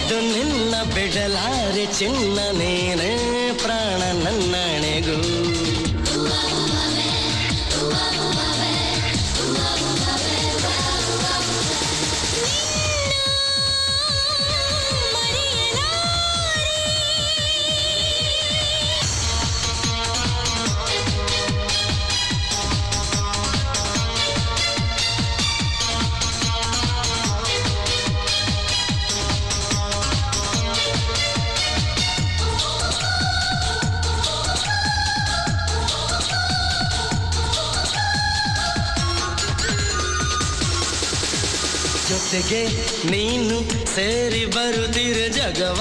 ಎಂತೆಂದು ನಿನ್ನ ಬಿಡಲಾರೆ ಚಿನ್ನ ನೀನೇ ಪ್ರಾಣ ನನ್ನಣೆಗೂ ಜೊತೆಗೆ ನೀನು ಸೇರಿ ಬರುತ್ತಿರ ಜಗವ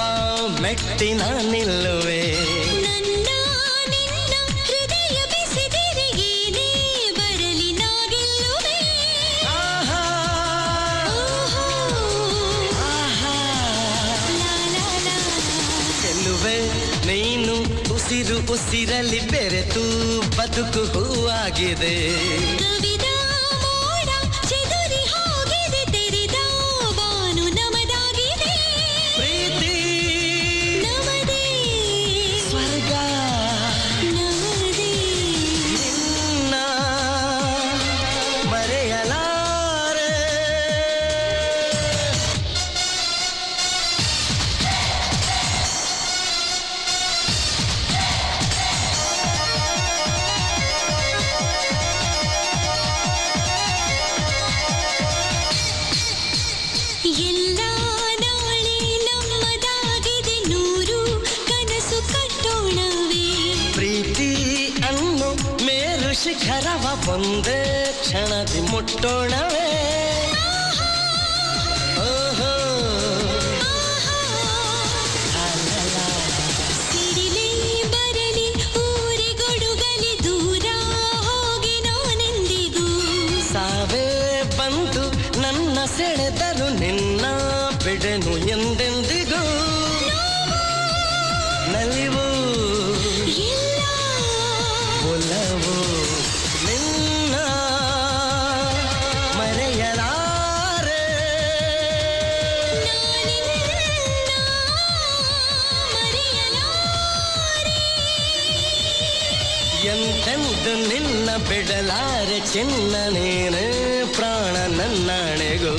ಮೆಟ್ಟಿ ನಿಲ್ಲುವೆ ನನ್ನ ನಿನ್ನ ಹೃದಯ ಬೆಸೆದಿರಿಗೇನೆ ಬರಲಿ ನಾಗಿಲ್ಲುವೆ ಆಹಾ ಆಹಾ ಗೆಲ್ಲುವೆ ನೀನು ಉಸಿರು ಉಸಿರಲ್ಲಿ ಬೆರೆತು ಬದುಕು ಹೂವಾಗಿದೆ ಶಿಖರವ ಒಂದೇ ಕ್ಷಣದಿ ಮುಟ್ಟೋಣವೇ ಓಹೋ ಸಿಡಿಲಿ ಬರಲಿ ಊರಿಗೊಡುಗಲಿ ದೂರ ಹೋಗಿ ನಾನೆಂದಿಗೂ ಸಾವೇ ಬಂದು ನನ್ನ ಸೆಳೆದರು ನಿನ್ನ ಬಿಡೆನು ಎಂದೆಂದಿಗೂ ನಲಿವು ಒಲವು ನಿನ್ನ ಮರೆಯಲಾರೆ ಎಂತೆಂದು ನಿನ್ನ ಬಿಡಲಾರೆ ಚಿನ್ನ ನೀನು ಪ್ರಾಣ ನನ್ನಣೆಗೂ